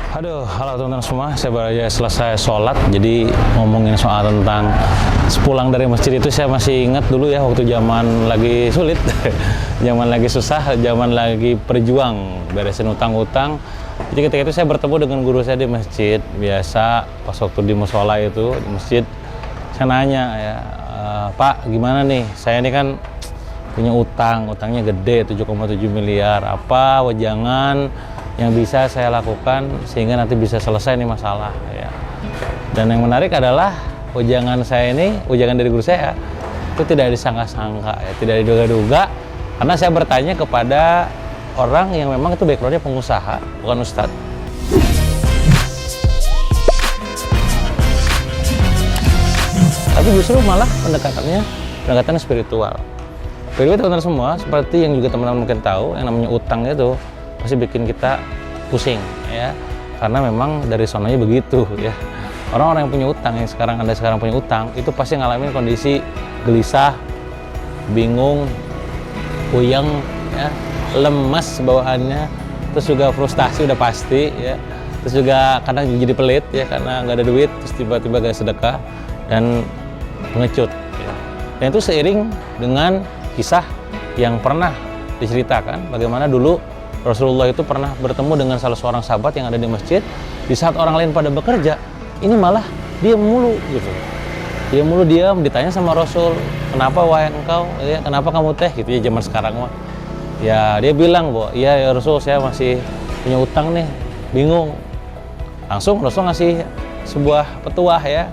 Aduh, halo teman-teman semua. Saya baru aja selesai sholat. Jadi ngomongin soal tentang sepulang dari masjid itu saya masih ingat dulu ya waktu zaman lagi sulit, zaman lagi susah, zaman lagi perjuang beresin utang-utang. Jadi ketika itu saya bertemu dengan guru saya di masjid. Biasa pas waktu di musola itu di masjid, saya nanya ya, Pak, gimana nih? Saya ini kan punya utangnya gede 7,7 miliar. Apa wejangan yang bisa saya lakukan sehingga nanti bisa selesai nih masalah ya. Dan yang menarik adalah ujangan saya ini, ujangan dari guru saya itu tidak disangka-sangka ya, tidak diduga-duga, karena saya bertanya kepada orang yang memang itu backgroundnya pengusaha, bukan ustadz. Tapi justru malah pendekatan spiritual. Jadi teman-teman semua, seperti yang juga teman-teman mungkin tahu, yang namanya utang itu pasti bikin kita pusing ya, karena memang dari sononya begitu ya. Orang-orang yang punya utang, yang Anda sekarang punya utang, itu pasti ngalamin kondisi gelisah, bingung, puyeng ya, lemas bawaannya, terus juga frustasi udah pasti ya, terus juga kadang jadi pelit ya karena nggak ada duit, terus tiba-tiba gak sedekah dan pengecut ya. Dan itu seiring dengan kisah yang pernah diceritakan bagaimana dulu Rasulullah itu pernah bertemu dengan salah seorang sahabat yang ada di masjid. Di saat orang lain pada bekerja, ini malah diam mulu gitu. Diam, ditanya sama Rasul, kenapa wahai engkau, ya, kenapa kamu teh gitu ya zaman sekarang mah. Ya dia bilang, bahwa iya ya Rasul, saya masih punya utang nih, bingung. Langsung Rasul ngasih sebuah petuah ya,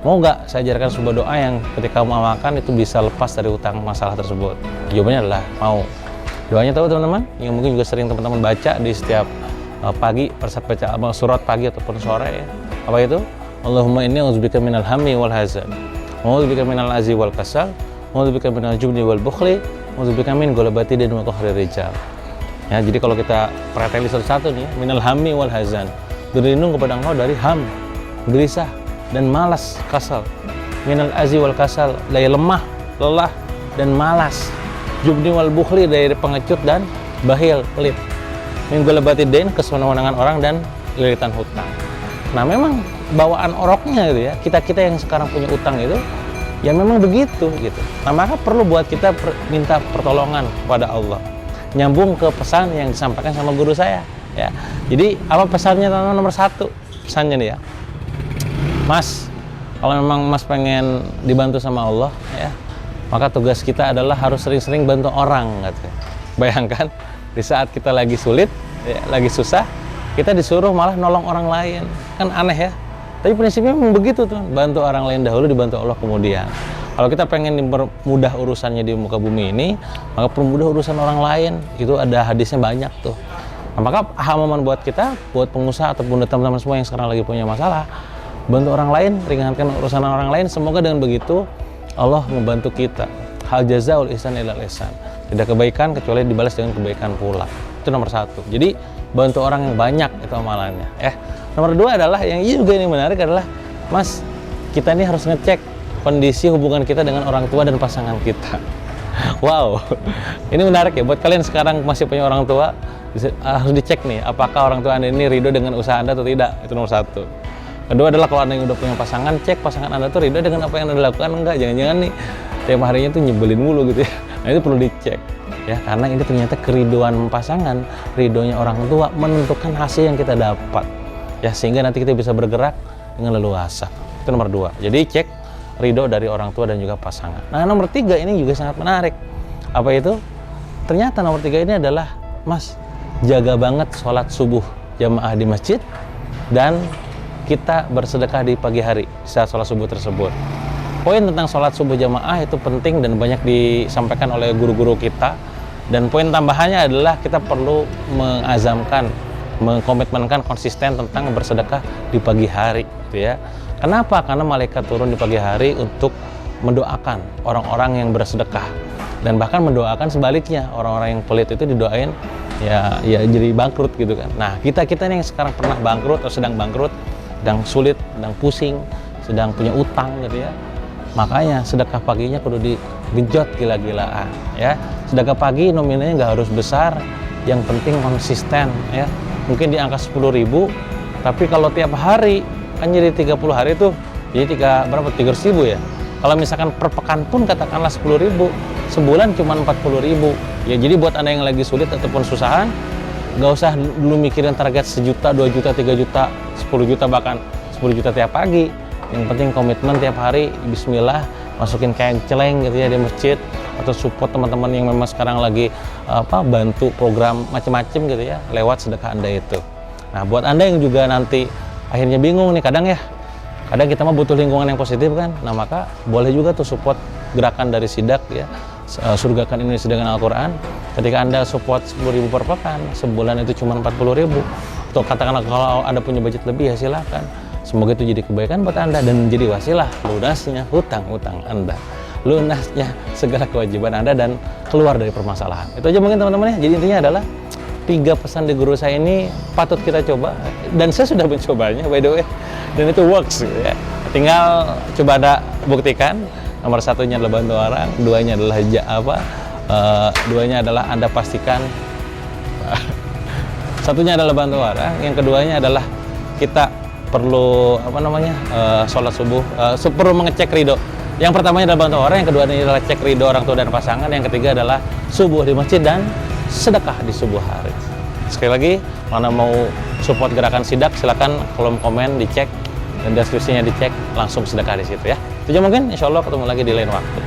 mau nggak saya ajarkan sebuah doa yang ketika kamu amalkan itu bisa lepas dari utang masalah tersebut. Jawabannya adalah mau. Doanya tahu teman-teman, yang mungkin juga sering teman-teman baca di setiap pagi, saat baca surat pagi ataupun sore ya. Apa itu? Allahumma inni a'udzubika minal hammi wal hazan, a'udzubika minal azzi wal kasal, a'udzubika minal jubni wal bukhli, a'udzubika min ghalabati din wa qahri rijal. Ya, jadi kalau kita preteli satu-satu nih, minal hammi wal hazan, berlindung kepada Allah dari ham, gelisah dan malas, kasal. Minal azzi wal kasal, dari lemah, lelah dan malas. Jubni wal bukhli, dari pengecut dan bahil, pelit. Min ghalabati din, kesewenang-wenangan orang dan lilitan hutang. Nah memang bawaan oroknya gitu ya, kita yang sekarang punya utang itu ya memang begitu gitu. Nah maka perlu buat kita minta pertolongan kepada Allah. Nyambung ke pesan yang disampaikan sama guru saya ya. Jadi apa pesannya teman-teman? Nomor satu pesannya nih ya, Mas, kalau memang Mas pengen dibantu sama Allah ya, maka tugas kita adalah harus sering-sering bantu orang gitu. Bayangkan di saat kita lagi sulit ya, lagi susah, kita disuruh malah nolong orang lain, kan aneh ya. Tapi prinsipnya memang begitu tuh, bantu orang lain dahulu, dibantu Allah kemudian. Kalau kita pengen dipermudah urusannya di muka bumi ini, maka permudah urusan orang lain. Itu ada hadisnya banyak tuh. Nah, maka momen buat kita, buat pengusaha ataupun teman-teman semua yang sekarang lagi punya masalah, bantu orang lain, ringankan urusan orang lain. Semoga dengan begitu Allah membantu kita. Hal jazaul ihsan ilal ihsan. Tidak kebaikan kecuali dibalas dengan kebaikan pula. Itu nomor satu. Jadi bantu orang yang banyak itu amalannya. Nomor dua adalah yang juga ini menarik adalah, Mas, kita ini harus ngecek kondisi hubungan kita dengan orang tua dan pasangan kita. Wow, ini menarik ya buat kalian sekarang masih punya orang tua, harus dicek nih apakah orang tua Anda ini ridho dengan usaha Anda atau tidak. Itu nomor satu. Kedua adalah kalau Anda yang udah punya pasangan, cek pasangan Anda tuh ridho dengan apa yang Anda lakukan enggak. Jangan-jangan nih tiap harinya tuh nyebelin mulu gitu ya. Nah itu perlu dicek ya, karena ini ternyata keriduan pasangan, ridhonya orang tua menentukan hasil yang kita dapat ya, sehingga nanti kita bisa bergerak dengan leluasa. Itu nomor dua. Jadi cek ridho dari orang tua dan juga pasangan. Nah nomor tiga ini juga sangat menarik. Apa itu? Ternyata nomor tiga ini adalah, Mas, jaga banget sholat subuh jamaah di masjid dan kita bersedekah di pagi hari saat sholat subuh tersebut. Poin tentang sholat subuh jamaah itu penting dan banyak disampaikan oleh guru-guru kita. Dan poin tambahannya adalah kita perlu mengazamkan, mengkomitmenkan konsisten tentang bersedekah di pagi hari gitu ya. Kenapa? Karena malaikat turun di pagi hari untuk mendoakan orang-orang yang bersedekah. Dan bahkan mendoakan sebaliknya, orang-orang yang pelit itu didoain ya jadi bangkrut gitu kan. Nah kita yang sekarang pernah bangkrut atau sedang bangkrut, sedang sulit, sedang pusing, sedang punya utang gitu ya, makanya sedekah paginya kudu digenjot gila-gilaan ya. Sedekah pagi nominalnya nggak harus besar, yang penting konsisten ya. Mungkin di angka 10.000 Tapi kalau tiap hari kan jadi 30 hari tuh, jadi 300.000 ya. Kalau misalkan per pekan pun katakanlah 10.000, sebulan cuma 40.000. Ya jadi buat Anda yang lagi sulit ataupun susahan, nggak usah dulu mikirin target 1 juta, 2 juta, 3 juta, 10 juta, bahkan 10 juta tiap pagi. Yang penting komitmen tiap hari, bismillah, masukin kenceleng gitu ya di masjid, atau support teman-teman yang memang sekarang lagi bantu program macam-macam gitu ya, lewat sedekah Anda itu. Nah, buat Anda yang juga nanti akhirnya bingung nih, kadang kita mah butuh lingkungan yang positif kan. Nah, maka boleh juga tuh support gerakan dari Sidak ya, Surgakan Indonesia dengan Al-Quran. Ketika Anda support 10.000 per pekan, sebulan itu cuma 40.000. Atau katakanlah kalau Anda punya budget lebih ya silakan. Semoga itu jadi kebaikan buat Anda dan menjadi wasilah lunasnya hutang-hutang Anda, lunasnya segala kewajiban Anda, dan keluar dari permasalahan. Itu aja mungkin teman-teman ya. Jadi intinya adalah 3 pesan di guru saya ini patut kita coba, dan saya sudah mencobanya by the way, dan itu works gitu ya. Tinggal coba Anda buktikan. Nomor 1-nya adalah bantu orang, 2-nya adalah duanya adalah Anda pastikan satunya adalah bantu orang, yang keduanya adalah kita perlu sholat subuh, perlu mengecek ridho. Yang pertamanya adalah bantu orang, yang kedua adalah cek ridho orang tua dan pasangan, yang ketiga adalah subuh di masjid dan sedekah di subuh hari. Sekali lagi, mana mau support gerakan Sidak, silakan kolom komen dicek dan deskripsinya dicek, langsung sedekah di situ ya. Itu aja mungkin, insya Allah ketemu lagi di lain waktu.